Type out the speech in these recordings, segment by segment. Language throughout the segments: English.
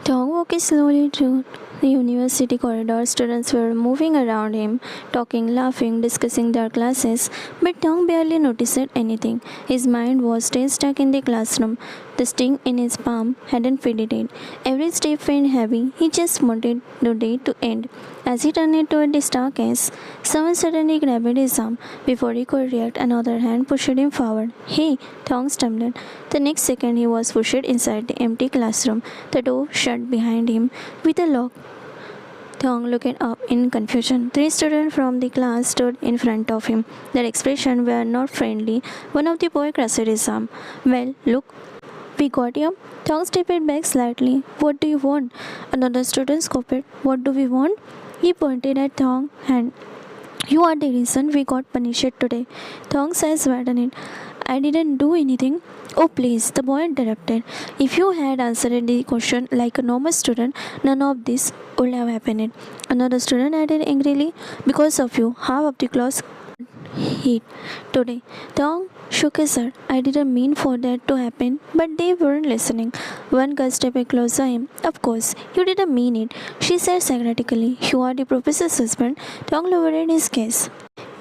Tong walked slowly through the university corridor. Students were moving around him, talking, laughing, discussing their classes, but Tong barely noticed anything. His mind was still stuck in the classroom. The sting in his palm hadn't faded. Every step felt heavy. He just wanted the day to end. As he turned toward the staircase, someone suddenly grabbed his arm. Before he could react, another hand pushed him forward. Hey, Tong stumbled. The next second, he was pushed inside the empty classroom. The door shut behind him with a lock. Thong looked up in confusion. Three students from the class stood in front of him. Their expressions were not friendly. One of the boys grasped his arm. Well, look, we got you. Thong stepped back slightly. What do you want? Another student scoffed. What do we want? He pointed at Thong and you are the reason we got punished today. Thong says widened. I didn't do anything. Oh please, the boy interrupted. If you had answered the question like a normal student, none of this would have happened. Another student added angrily, because of you, half of the class hit today. Tong shook his head. I didn't mean for that to happen, but they weren't listening. One girl stepped closer to him. Of course, you didn't mean it, she said sarcastically. You are the professor's husband. Tong lowered his gaze.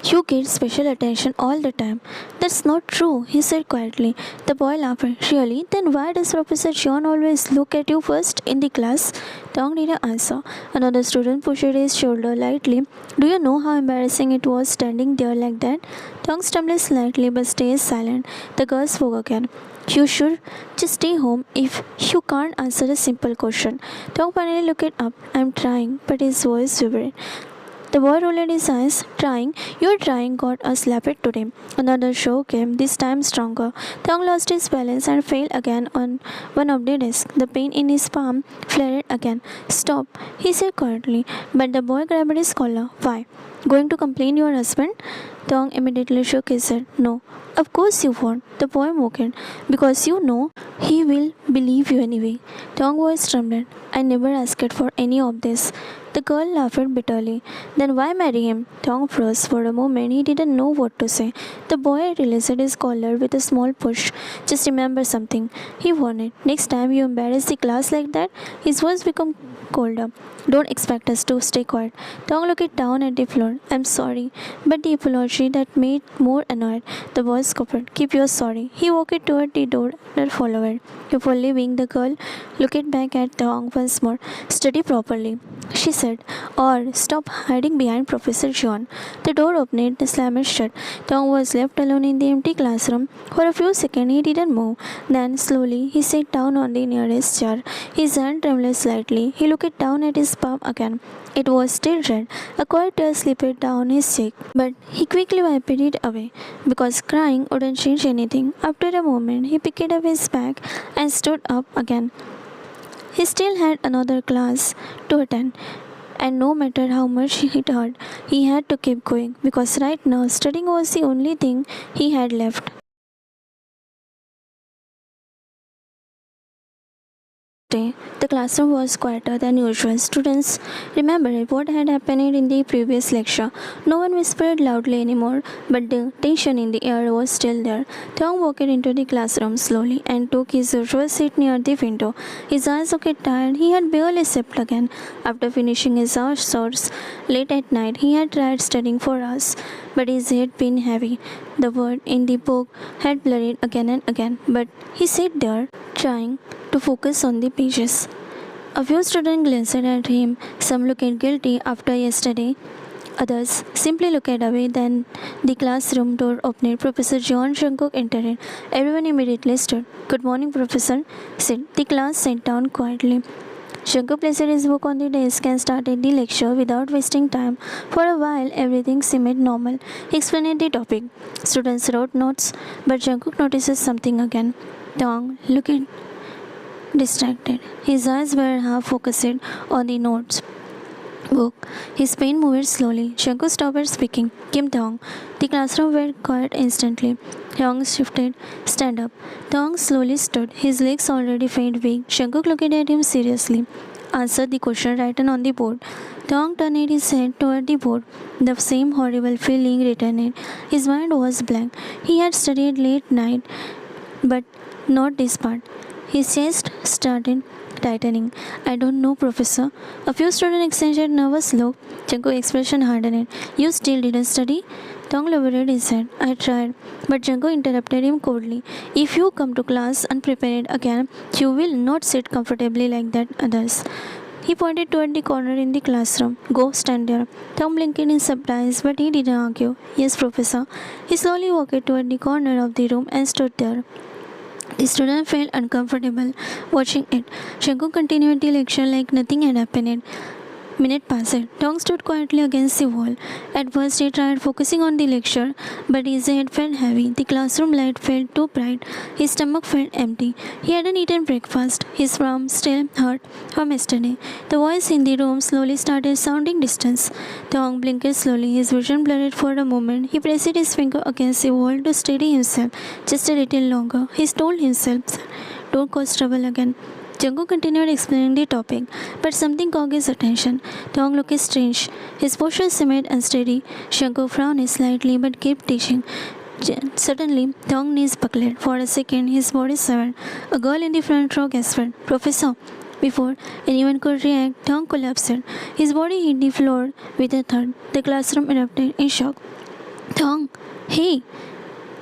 You get special attention all the time. That's not true, he said quietly. The boy laughed. Really? Then why does Professor John always look at you first in the class? Tong didn't answer. Another student pushed his shoulder lightly. Do you know how embarrassing it was standing there like that? Tong stumbled slightly but stayed silent. The girl spoke again. You should just stay home if you can't answer a simple question. Tong finally looked up. I'm trying, but his voice vibrated. The boy rolled his eyes. Trying? Your trying got us slapped today. Another show came, this time stronger. Thong lost his balance and fell again on one of the desks. The pain in his palm flared again. Stop, he said quietly. But the boy grabbed his collar. Why? Going to complain your husband? Thong immediately shook his head. No. Of course you won't, the boy mocked. Because you know he will believe you anyway. Thong voice trembled. I never asked for any of this. The girl laughed bitterly. Then why marry him? Thong froze. For a moment he didn't know what to say. The boy released his collar with a small push. Just remember something, he warned. Next time you embarrass the class like that, his voice became colder. Don't expect us to stay quiet. Thong looked down at the floor. I'm sorry. But the apology that made more annoyed. The boy scoffed. Keep your sorry. He walked toward the door and followed. Before leaving, the girl looked back at Thong once more. Study properly, she said, or stop hiding behind Professor John. The door opened and slammed shut. Thong was left alone in the empty classroom. For a few seconds he didn't move. Then slowly he sat down on the nearest chair. His hand trembled slightly. He looked down at his palm again. It was still red. A quiet tear slipped down his cheek, but he quickly wiped it away because crying wouldn't change anything. After a moment, he picked up his bag and stood up again. He still had another class to attend, and no matter how much it hurt, he had to keep going because right now studying was the only thing he had left. Day, the classroom was quieter than usual. Students remembered what had happened in the previous lecture. No one whispered loudly anymore, but the tension in the air was still there. Thong walked into the classroom slowly and took his usual seat near the window. His eyes looked tired. He had barely slept again. After finishing his hours late at night, he had tried studying for hours, but his head been heavy. The word in the book had blurred again and again, but he sat there, trying to focus on the pages. A few students glanced at him. Some looked guilty after yesterday. Others simply looked away. Then the classroom door opened. Professor John Shankuk entered. Everyone immediately stood. Good morning, Professor, said. The class sat down quietly. Shankar placed his book on the desk and started the lecture without wasting time. For a while, everything seemed normal. He explained the topic. Students wrote notes, but Shankar notices something again. Tong looked distracted. His eyes were half focused on the notes book. His pen moved slowly. Shankar stopped speaking. Kim Tong. The classroom went quiet instantly. Tong shifted. Stand up. Tong slowly stood. His legs already felt weak. Shankar looked at him seriously. Answer the question written on the board. Tong turned his head toward the board. The same horrible feeling returned. His mind was blank. He had studied late night, but not this part. His chest started tightening. I don't know, Professor. A few students exchanged nervous look. Jungkook's expression hardened. You still didn't study? Tong lowered his head. I tried. But Jungkook interrupted him coldly. If you come to class unprepared again, you will not sit comfortably like that others. He pointed toward the corner in the classroom. Go stand there. Tom blinked in surprise, but he didn't argue. Yes, Professor. He slowly walked toward the corner of the room and stood there. The student felt uncomfortable watching it. Jungkook continued the lecture like nothing had happened. Minute passed. Tong stood quietly against the wall. At first he tried focusing on the lecture, but his head felt heavy. The classroom light felt too bright. His stomach felt empty. He hadn't eaten breakfast. His arm still hurt from yesterday. The voice in the room slowly started sounding distant. Tong blinked slowly. His vision blurred for a moment. He pressed his finger against the wall to steady himself just a little longer. He told himself, don't cause trouble again. Jungkook continued explaining the topic, but something caught his attention. Tong looked strange. His posture seemed unsteady. Jungkook frowned slightly but kept teaching. Suddenly, Tong's knees buckled. For a second, his body shivered. A girl in the front row gasped, Professor! Before anyone could react, Tong collapsed. His body hit the floor with a thud. The classroom erupted in shock. Tong! Hey!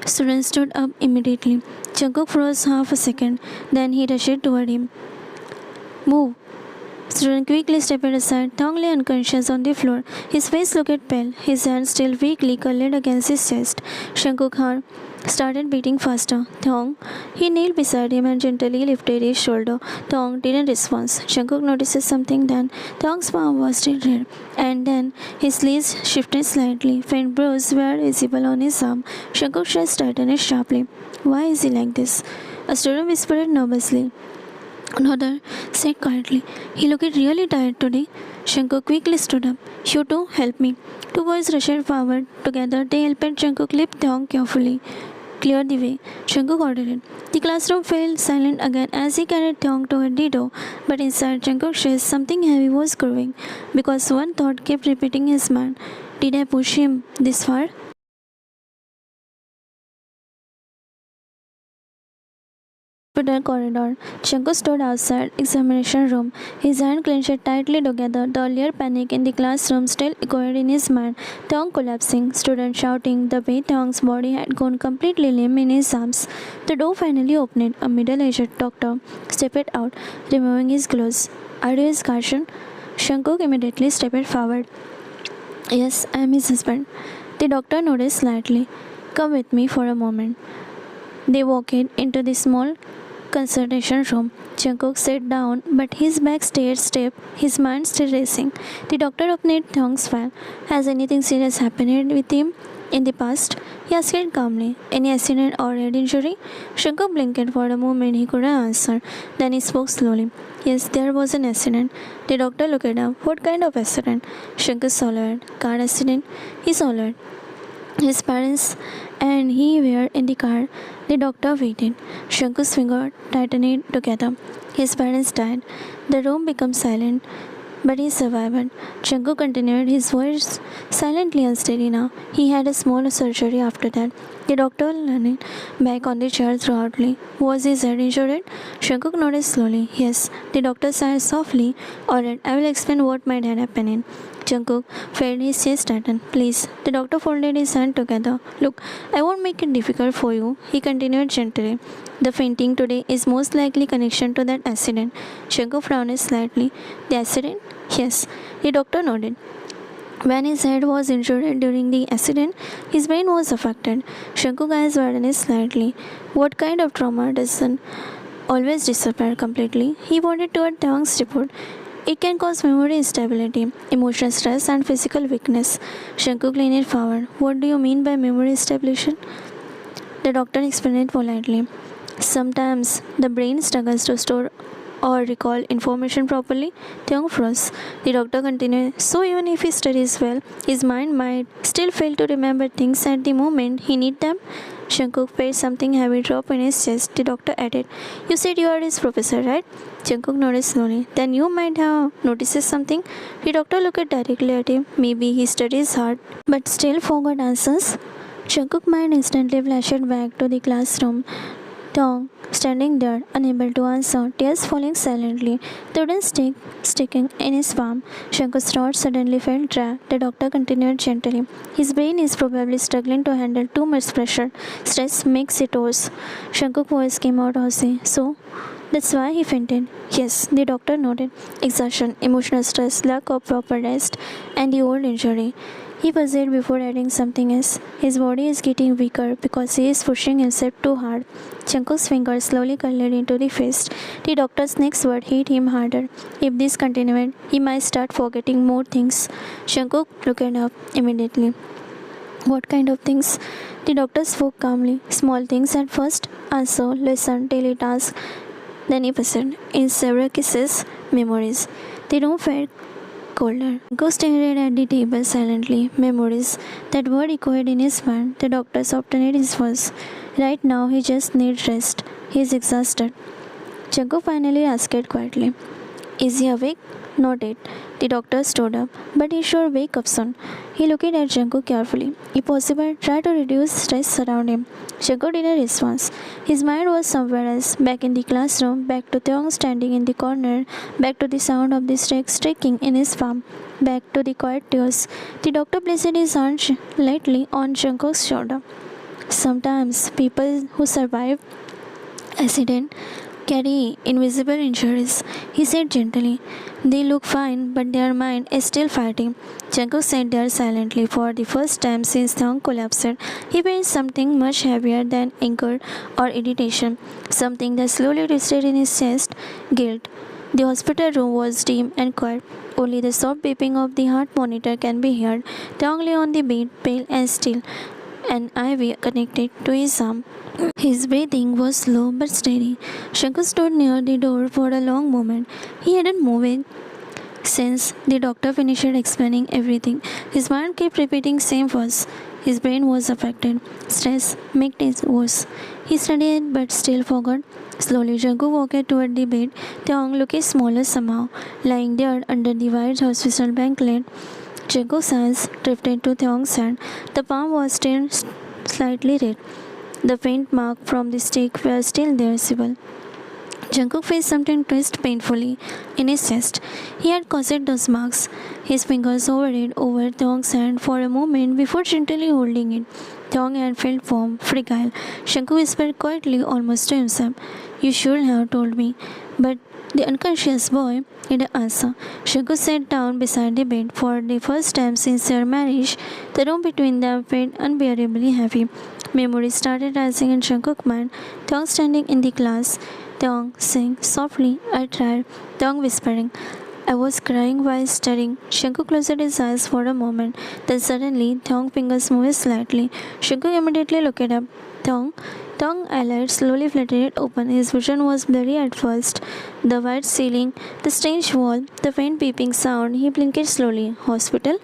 Students stood up immediately. Jungkook froze half a second. Then he rushed toward him. Move! Student quickly stepped aside. Tong lay unconscious on the floor. His face looked pale. His hands still weakly curled against his chest. Jungkook's heart started beating faster. Tong! He knelt beside him and gently lifted his shoulder. Tong didn't respond. Jungkook noticed something then. Tong's palm was still red. And then his sleeves shifted slightly. Faint bruises were visible on his arm. Jungkook's chest tightened sharply. Why is he like this? A student whispered nervously. Another said quietly, he looked really tired today. Jungkook quickly stood up. You two, help me. Two boys rushed forward. Together, they helped Jungkook lift Tong carefully. Clear the way. Jungkook ordered it. The classroom fell silent again as he carried Tong toward the door. But inside Jungkook's chest, something heavy was growing. Because one thought kept repeating in his mind. Did I push him this far? The corridor. Jungkook stood outside examination room. His hand clenched tightly together. The earlier panic in the classroom still echoed in his mind. Tong collapsing, students shouting. The way Tong's body had gone completely limp in his arms. The door finally opened. A middle-aged doctor stepped out, removing his gloves. Are you his guardian? Jungkook immediately stepped forward. Yes, I am his husband. The doctor nodded slightly. Come with me for a moment. They walked into the small consultation room. Jungkook sat down, but his back stayed stiff, his mind still racing. The doctor opened Tong's file. Has anything serious happened with him in the past? He asked calmly. Any accident or head injury? Jungkook blinked for a moment. He couldn't answer. Then he spoke slowly. Yes, there was an accident. The doctor looked up. What kind of accident? Jungkook swallowed. Car accident? He swallowed. His parents and he were in the car. The doctor waited. Jungkook's fingers tightened together. His parents died. The room became silent, but he survived. Jungkook continued, his voice silently unsteady now. He had a small surgery after that. The doctor leaned back on the chair thoughtfully. Was his head injured? Jungkook nodded slowly. Yes. The doctor sighed softly. Alright, I will explain what might have happened. Jungkook felt his chest tighten. Please. The doctor folded his hand together. Look, I won't make it difficult for you. He continued gently. The fainting today is most likely connection to that accident. Jungkook frowned slightly. The accident? Yes. The doctor nodded. When his head was injured during the accident, his brain was affected. Jungkook's eyes widened slightly. What kind of trauma doesn't always disappear completely? He pointed toward Tong's report. It can cause memory instability, emotional stress, and physical weakness. Jungkook leaned forward. What do you mean by memory instability? The doctor explained politely. Sometimes the brain struggles to store or recall information properly. Tong froze. The doctor continued. So even if he studies well, his mind might still fail to remember things at the moment he needs them. Jungkook felt something heavy drop in his chest. The doctor added, You said you are his professor, right? Jungkook nodded slowly. Then you might have noticed something. The doctor looked directly at him. Maybe he studies hard, but still forgot answers. Jungkook's mind instantly flashed back to the classroom. Tong, standing there, unable to answer, tears falling silently, the wooden stick sticking in his palm. Shanku's throat suddenly felt dry. The doctor continued gently. His brain is probably struggling to handle too much pressure. Stress makes it worse. Shanku's voice came out hoarse. So, that's why he fainted. Yes, the doctor nodded. Exhaustion, emotional stress, lack of proper rest, and the old injury. He buzzed before adding something else. His body is getting weaker because he is pushing himself too hard. Chanku's fingers slowly curled into the fist. The doctor's next word hit him harder. If this continued, he might start forgetting more things. Shankuk looked up immediately. What kind of things? The doctor spoke calmly. Small things at first. Answer, listen, daily tasks. Then he proceeded. In several cases, memories. The room felt colder. Go stared at the table silently. Memories. That word echoed in his mind. The doctor softened his voice. Right now, he just needs rest. He is exhausted. Janko finally asked quietly. Is he awake? Not yet. The doctor stood up, but he should wake up soon. He looked at Janko carefully. If possible, try to reduce stress around him. Janko didn't respond. His mind was somewhere else, back in the classroom, back to Theong standing in the corner, back to the sound of the stick striking in his palm, back to the quiet tears. The doctor placed his hand lightly on Janko's shoulder. Sometimes people who survive accident carry invisible injuries, he said gently. They look fine, but their mind is still fighting. Janko sat there silently for the first time since Thong collapsed. He felt something much heavier than anger or irritation, something that slowly twisted in his chest, guilt. The hospital room was dim and quiet. Only the soft beeping of the heart monitor can be heard. Thong lay on the bed, pale and still, an IV connected to his arm. His breathing was slow but steady. Shankar stood near the door for a long moment. He hadn't moved since the doctor finished explaining everything. His mind kept repeating same words. His brain was affected. Stress made it worse. He studied but still forgot. Slowly, Janku walked toward the bed. Theong looked smaller somehow, lying there under the white hospital blanket. Janku's eyes drifted to Theong's hand. The palm was still slightly red. The faint mark from the stick were still there visible. Jungkook felt something twist painfully in his chest. He had caused those marks. His fingers hovered over Thong's hand for a moment before gently holding it. Thong had felt warm, fragile. Jungkook whispered quietly, almost to himself, "You should have told me." But the unconscious boy didn't answer. Jungkook sat down beside the bed. For the first time since their marriage, the room between them felt unbearably heavy. Memories started rising in Jungkook's mind. Thong standing in the class. Thong saying softly, "I tried." Thong whispering, "I was crying while studying." Jungkook closed his eyes for a moment. Then suddenly, Thong's fingers moved slightly. Jungkook immediately looked up. Thong eyelids slowly fluttered open. His vision was blurry at first. The white ceiling, the strange wall, the faint beeping sound. He blinked slowly. Hospital?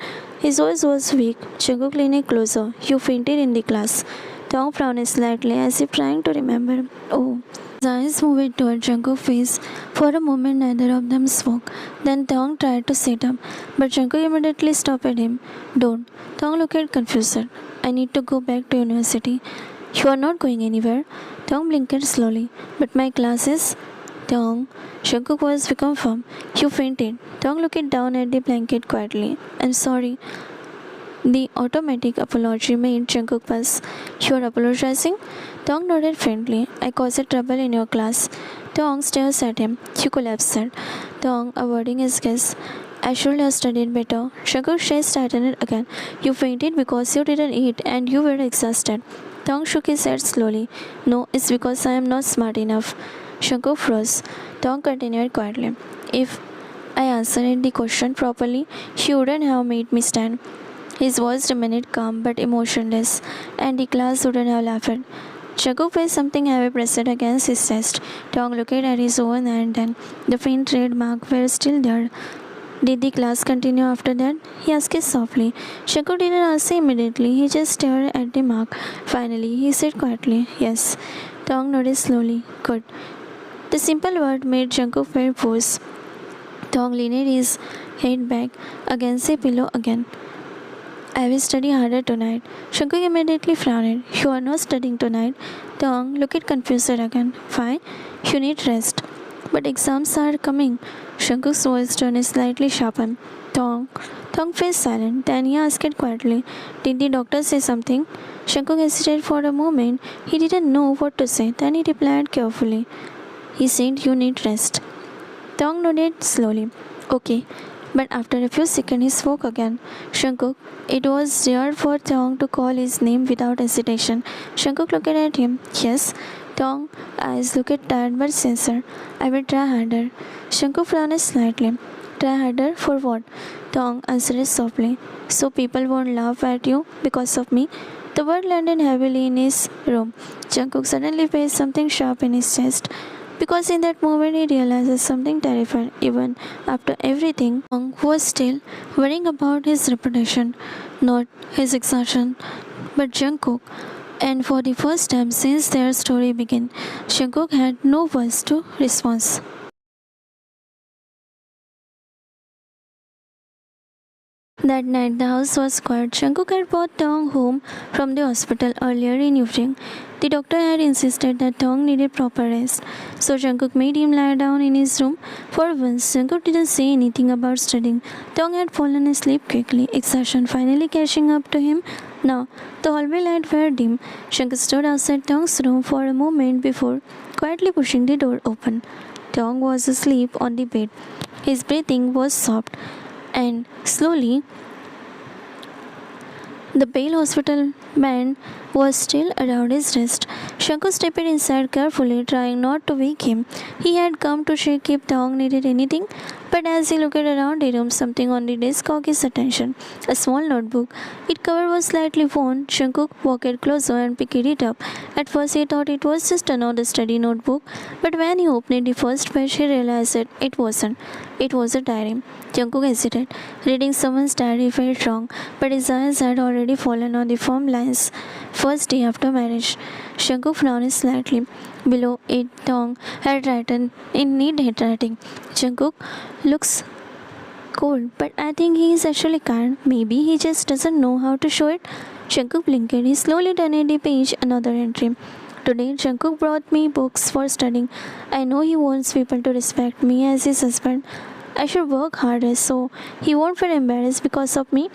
His voice was weak. Jungkook leaned closer. "You fainted in the class." Thong frowned slightly as if trying to remember. "Oh." His eyes moved toward Jungkook's face. For a moment, neither of them spoke. Then Thong tried to sit up, but Jungkook immediately stopped him. "Don't." Thong looked confused. "I need to go back to university." "You are not going anywhere." Thong blinked slowly. "But my classes." Thong. Jungkook was become firm. "You fainted." Thong looked down at the blanket quietly. "I'm sorry." The automatic apology made Jungkook buzz. "You are apologizing?" Thong nodded faintly. "I caused trouble in your class." Thong stares at him. "You collapsed." Thong avoiding his gaze. "I should have studied better." Jungkook's chest tightened again. "You fainted because you didn't eat and you were exhausted." Thong shook his head slowly. "No, it's because I am not smart enough." Jungkook froze. Thong continued quietly. "If I answered the question properly, she wouldn't have made me stand." His voice remained calm but emotionless, and the class wouldn't have laughed. Jungkook felt something heavy pressed against his chest. Thong looked at his own hand, then the faint red mark were still there. "Did the class continue after that?" he asked softly. Jungkook didn't answer immediately. He just stared at the mark. Finally, he said quietly, "Yes." Thong nodded slowly. "Good." The simple word made Jungkook feel worse. Thong leaned his head back against the pillow again. I will study harder tonight. Shankuk immediately frowned. You are not studying tonight. Tong looked confused again. Fine, you need rest. But exams are coming. Shankuk's voice turned slightly sharpened. Tong. Tong faced silent. Then he asked quietly, did the doctor say something? Shankuk hesitated for a moment. He didn't know what to say. Then he replied carefully. He said you need rest. Tong nodded slowly. Okay. But after a few seconds he spoke again. Shankuk. It was rare for Tong to call his name without hesitation. Shankuk looked at him. Yes. Tong eyes looked tired but sincere. I will try harder. Shankuk frowned slightly. Try harder for what? Tong answered softly. So people won't laugh at you because of me? The word landed heavily in his room. Jungkook suddenly felt something sharp in his chest. Because in that moment he realizes something terrifying. Even after everything, Tong was still worrying about his reputation, not his exhaustion, but Jungkook. And for the first time since their story began, Jungkook had no voice to respond. That night the house was quiet. Jungkook had brought Tong home from the hospital earlier in evening. The doctor had insisted that Tong needed proper rest, so Jungkook made him lie down in his room. For once, Jungkook didn't say anything about studying. Tong had fallen asleep quickly, exhaustion finally catching up to him. Now, the hallway light were dim. Jungkook stood outside Tong's room for a moment before quietly pushing the door open. Tong was asleep on the bed. His breathing was soft, and slowly the pale hospital band was still around his wrist. Shankar stepped inside carefully, trying not to wake him. He had come to check if Tong needed anything, but as he looked around the room, something on the desk caught his attention. A small notebook. Its cover was slightly worn. Shankar walked closer and picked it up. At first, he thought it was just another study notebook, but when he opened the first page, he realized that it wasn't. It was a diary. Jungkook hesitated. Reading someone's diary felt wrong, but his eyes had already fallen on the firm lines. First day after marriage, Jungkook frowned slightly. Below it, Tong had written in neat handwriting. Jungkook looks cold, but I think he is actually kind. Maybe he just doesn't know how to show it. Jungkook blinked. He slowly turned the page. Another entry. Today, Jungkook brought me books for studying. I know he wants people to respect me as his husband. I should work harder so he won't feel embarrassed because of me.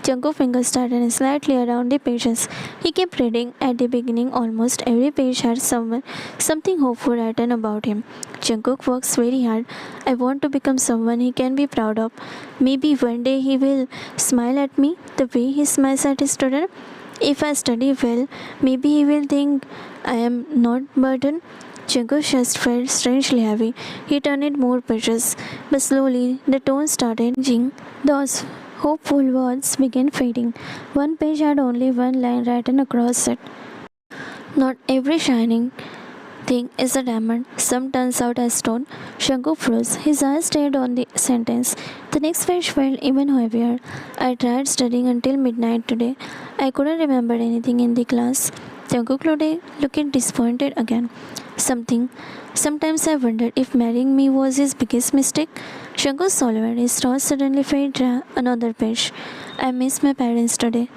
Jungkook's fingers tightened slightly around the pages. He kept reading. At the beginning, almost every page had something hopeful written about him. Jungkook works very hard. I want to become someone he can be proud of. Maybe one day he will smile at me the way he smiles at his student. If I study well, maybe he will think I am not burdened. Jungkook's chest felt strangely heavy. He turned more pages, but slowly the tone started changing. Those hopeful words began fading. One page had only one line written across it. Not every shining thing is a diamond. Some turns out as stone. Jungkook froze. His eyes stayed on the sentence. The next page felt even heavier. I tried studying until midnight today. I couldn't remember anything in the class. Jungkook looked disappointed again. Sometimes I wondered if marrying me was his biggest mistake. Jungkook swallowed. His throat suddenly felt dry. Another page. I miss my parents today.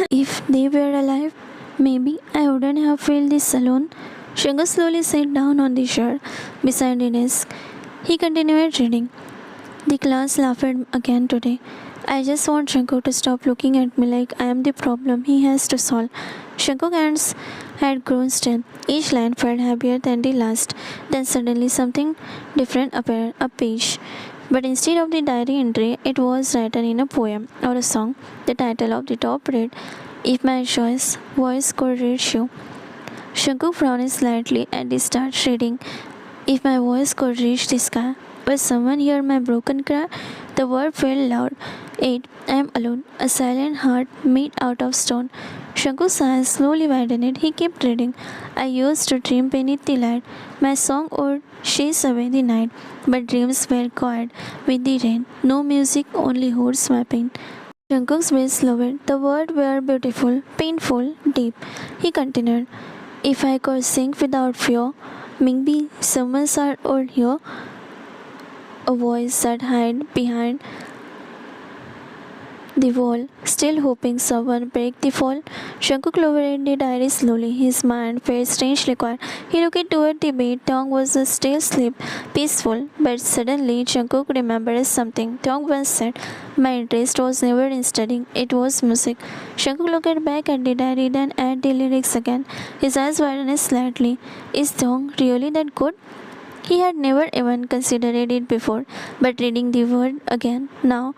If they were alive, maybe I wouldn't have felt this alone. Jungkook slowly sat down on the chair beside the desk. He continued reading. The class laughed again today. I just want Jungkook to stop looking at me like I am the problem he has to solve. Jungkook's hands had grown still. Each line felt happier than the last. Then suddenly something different appeared, a page. But instead of the diary entry, it was written in a poem or a song. The title of the top read, If My Voice Could Reach You. Jungkook frowned slightly at the start reading, If my voice could reach the sky. Will someone hear my broken cry? The word felt loud. 8. I am alone. A silent heart made out of stone. Jungkook's eyes slowly widened. He kept reading. I used to dream beneath the light. My song would chase away the night. But dreams were quiet with the rain. No music, only hordes weeping. Jungkook's voice lowered. The words were beautiful, painful, deep. He continued. If I could sing without fear, maybe someone's heart would hear. A voice that hid behind the wall, still hoping someone break the fall. Shankuk lowered the diary slowly. His mind felt strangely quiet. He looked toward the bed. Tong was still asleep, peaceful. But suddenly, Shankuk remembered something. Tong once said, "My interest was never in studying; it was music." Shankuk looked back at the diary, then at the lyrics again. His eyes widened slightly. Is Tong really that good? He had never even considered it before, but reading the word again now,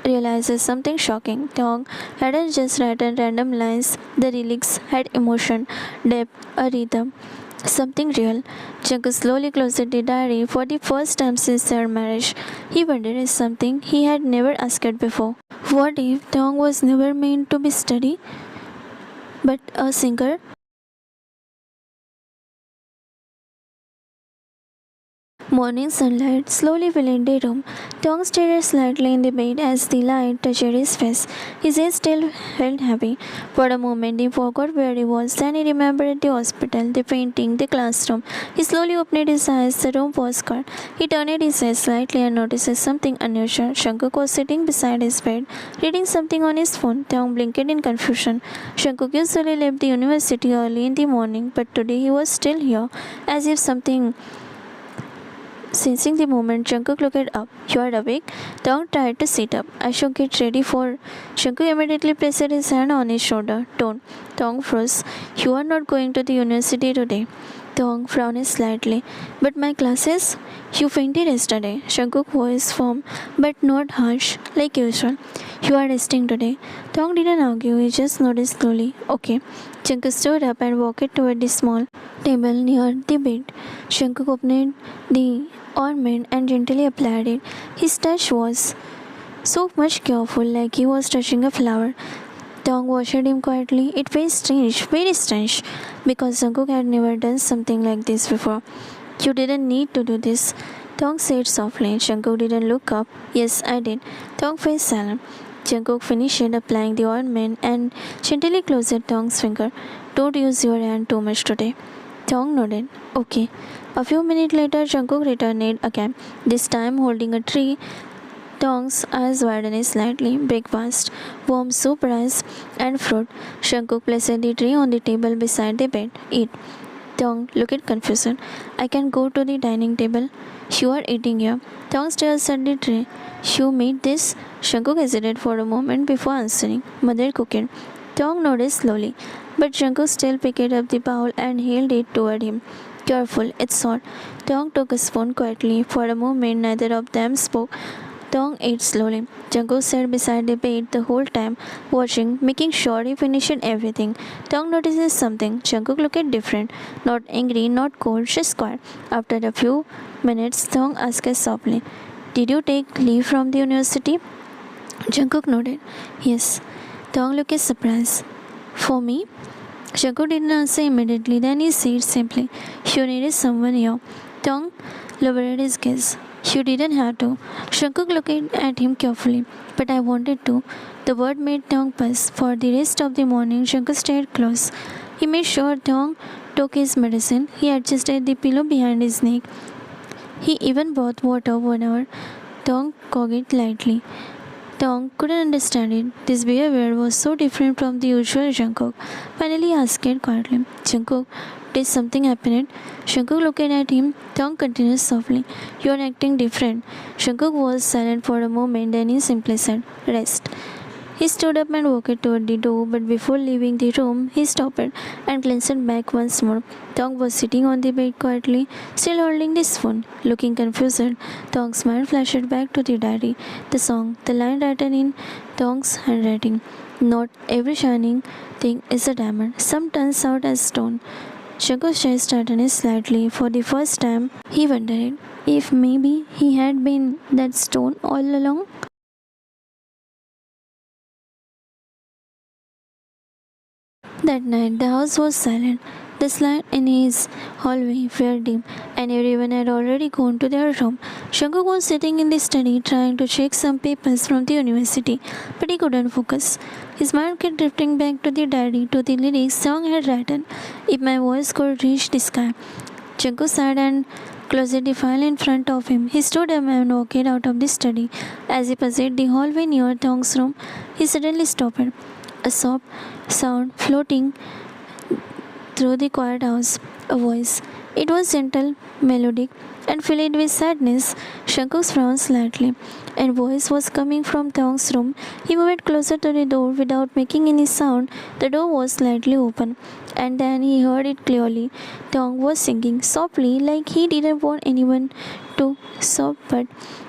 realizes something shocking. Tong hadn't just written random lines, the lyrics had emotion, depth, a rhythm, something real. Shankar slowly closed the diary for the first time since their marriage. He wondered if something he had never asked before. What if Tong was never meant to be study, but a singer? Morning sunlight slowly filled the room. Tong stared slightly in the bed as the light touched his face. His head still felt heavy. For a moment, he forgot where he was. Then he remembered the hospital, the painting, the classroom. He slowly opened his eyes. The room was quiet. He turned his head slightly and noticed something unusual. Shankuk was sitting beside his bed, reading something on his phone. Tong blinked in confusion. Shankuk usually left the university early in the morning, but today he was still here, as if something. Sensing the moment, Shankuk looked up. You are awake? Tong tried to sit up. I should get ready for. Shankuk immediately placed his hand on his shoulder. Don't. Tong froze. You are not going to the university today. Tong frowned slightly. But my classes? You fainted yesterday. Shankuk's voice firm, but not harsh, like usual. You are resting today. Tong didn't argue, he just nodded slowly. Okay. Shankuk stood up and walked toward the small table near the bed. Shankuk opened the ornament and gently applied it. His touch was so much careful, like he was touching a flower. Tong watched him quietly. It felt strange, very strange, because Jungkook had never done something like this before. You didn't need to do this, Tong said softly. Jungkook didn't look up. Yes, I did. Tong fell silent. Jungkook finished applying the ointment and gently closed Tong's finger. Don't use your hand too much today. Tong nodded. Okay. A few minutes later, Jungkook returned again, this time holding a tree. Tong's eyes widened slightly. Breakfast, warm soup, rice, and fruit. Jungkook placed the tray on the table beside the bed. Eat. Tong looked confused. I can go to the dining table. You are eating here. Tong stared at the tray. You made this? Jungkook hesitated for a moment before answering. Mother cooked. Tong nodded slowly, but Jungkook still picked up the bowl and held it toward him. Careful, it's hot. Tong took a spoon quietly. For a moment, neither of them spoke. Tong ate slowly. Jungkook sat beside the bed the whole time, watching, making sure he finished everything. Tong notices something. Jungkook looked different. Not angry, not cold, just quiet. After a few minutes, Tong asked softly, Did you take leave from the university? Jungkook nodded. Yes. Tong looked surprised. For me? Jungkook didn't answer immediately. Then he said simply, You needed someone here. Tong lowered his gaze. You didn't have to. Jungkook looked at him carefully. But I wanted to. The word made Tong pause. For the rest of the morning, Jungkook stayed close. He made sure Tong took his medicine. He adjusted the pillow behind his neck. He even brought water whenever Tong coughed lightly. Tong couldn't understand it. This behavior was so different from the usual Jungkook. Finally, he asked quietly, Jungkook, did something happen? Jungkook looked at him. Tong continued softly, You are acting different. Jungkook was silent for a moment, then he simply said, Rest. He stood up and walked toward the door, but before leaving the room, he stopped and glanced back once more. Tong was sitting on the bed quietly, still holding his phone. Looking confused, Tong's mind flashed back to the diary, the song, the line written in Tong's handwriting. Not every shining thing is a diamond. Some turns out as stone. Jungkook's chest tightened slightly. For the first time, he wondered if maybe he had been that stone all along. That night, the house was silent. The lights in his hallway were dim, and everyone had already gone to their room. Jungkook was sitting in the study trying to check some papers from the university, but he couldn't focus. His mind kept drifting back to the diary, to the lyrics Song had written. If my voice could reach the sky. Jungkook sighed and closed the file in front of him. He stood up and walked out of the study. As he passed the hallway near Tong's room, he suddenly stopped. A soft sound floating through the quiet house. A voice. It was gentle, melodic, and filled with sadness. Jungkook frowned slightly, and voice was coming from Tong's room. He moved closer to the door without making any sound. The door was slightly open, and then he heard it clearly. Tong was singing softly, like he didn't want anyone to stop, but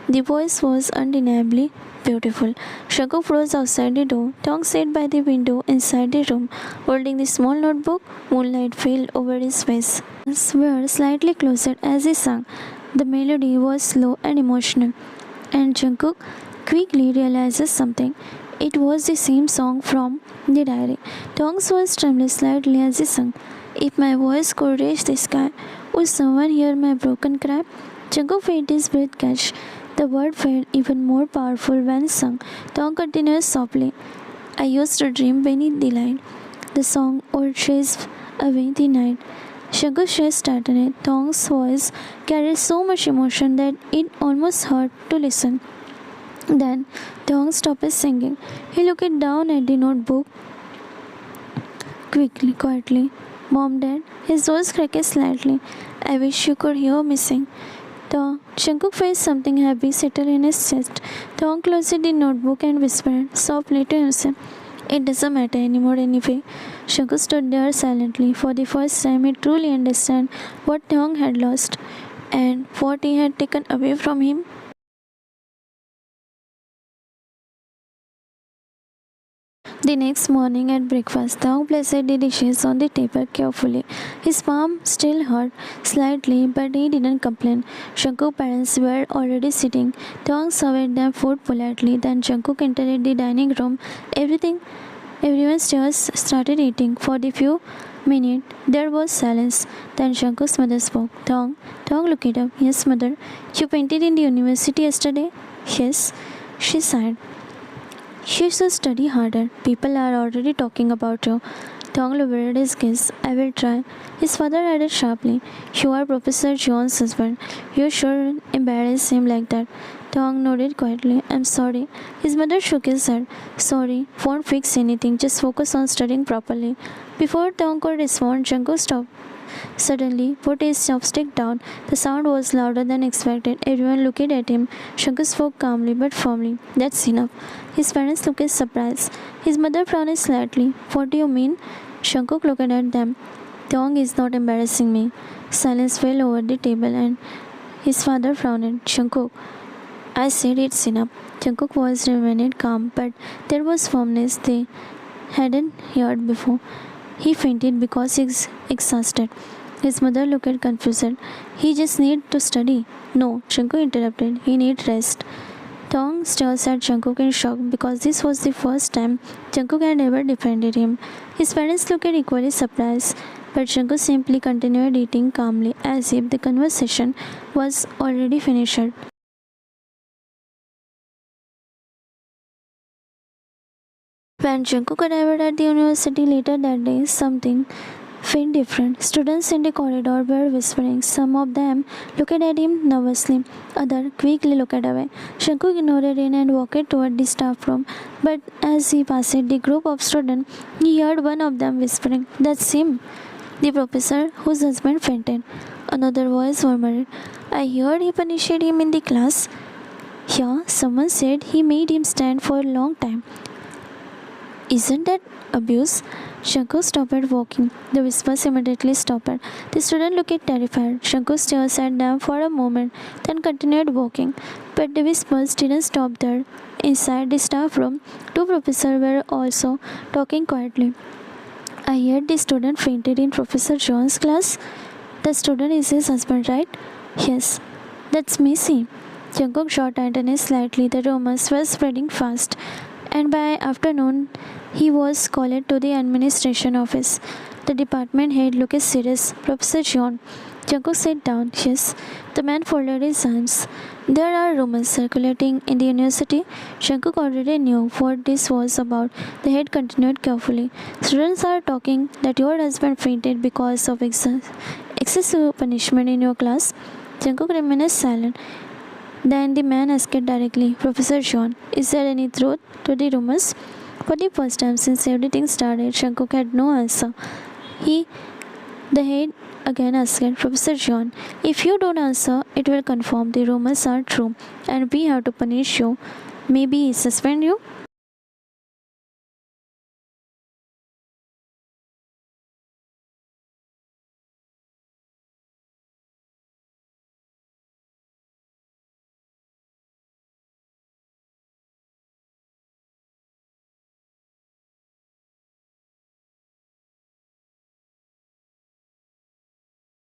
the voice was undeniably beautiful. Jungkook froze outside the door. Tong sat by the window inside the room, holding the small notebook. Moonlight fell over his face. His were slightly closer as he sang. The melody was slow and emotional, and Jungkook quickly realizes something. It was the same song from the diary. Tong's voice trembled slightly as he sang. If my voice could reach the sky, would someone hear my broken cry? Jungkook felt his breath catch. The word felt even more powerful when sung. Tong continued softly. I used to dream beneath the light. The song would chase away the night. Jungkook's chest tightened. Tong's voice carried so much emotion that it almost hurt to listen. Then Tong stopped singing. He looked down at the notebook quietly. Mom, Dad, his voice cracked slightly. I wish you could hear me sing. Jungkook felt something heavy settle in his chest. Tong closed the notebook and whispered softly to himself, it doesn't matter anymore anyway. Jungkook stood there silently. For the first time, he truly understood what Tong had lost and what he had taken away from him. The next morning at breakfast, Tong placed the dishes on the table carefully. His palm still hurt slightly, but he didn't complain. Jungkook's parents were already sitting. Tong served them food politely. Then Jungkook entered the dining room. Everyone just started eating. For the few minutes, there was silence. Then Jungkook's mother spoke. Tong looked up. Yes, mother. You painted in the university yesterday? Yes. She sighed. You should study harder. People are already talking about you. Tong lowered his gaze. I will try. His father added sharply. You are Professor John's husband. You shouldn't embarrass him like that. Tong nodded quietly. I'm sorry. His mother shook his head. Sorry. Won't fix anything. Just focus on studying properly. Before Tong could respond, Jungkook stopped. Suddenly, put his chopstick down. The sound was louder than expected. Everyone looked at him. Jungkook spoke calmly but firmly. That's enough. His parents looked surprised. His mother frowned slightly. What do you mean? Jungkook looked at them. Tong is not embarrassing me. Silence fell over the table and his father frowned. Jungkook, I said it's enough. Jungkook's voice remained calm, but there was firmness they hadn't heard before. He fainted because he's exhausted. His mother looked confused. He just needs to study. No, Jungkook interrupted. He needs rest. Tong stared at Jungkook in shock because this was the first time Jungkook had ever defended him. His parents looked equally surprised, but Jungkook simply continued eating calmly as if the conversation was already finished. When Jungkook arrived at the university later that day, something felt different. Students in the corridor were whispering. Some of them looked at him nervously. Others quickly looked away. Jungkook ignored it and walked toward the staff room. But as he passed the group of students, he heard one of them whispering, That's him, the professor whose husband fainted. Another voice murmured, I heard he punished him in the class. Yeah, someone said he made him stand for a long time. Isn't that abuse? Jungkook stopped walking. The whispers immediately stopped. The student looked terrified. Jungkook stared at them for a moment, then continued walking. But the whispers didn't stop there. Inside the staff room, two professors were also talking quietly. I heard the student fainted in Professor John's class. The student is his husband, right? Yes. That's messy. Jungkook jaw tightened slightly. The rumors were spreading fast. And by afternoon, he was called to the administration office. The department head looked serious. Professor John, Jungkook sat down. Yes. The man folded his hands. There are rumors circulating in the university. Jungkook already knew what this was about. The head continued carefully. Students are talking that your husband fainted because of excessive punishment in your class. Jungkook remained silent. Then the man asked directly, Professor John, is there any truth to the rumors? For the first time since everything started, Jungkook had no answer. The head again asked Professor John, if you don't answer, it will confirm the rumors are true and we have to punish you, maybe suspend you.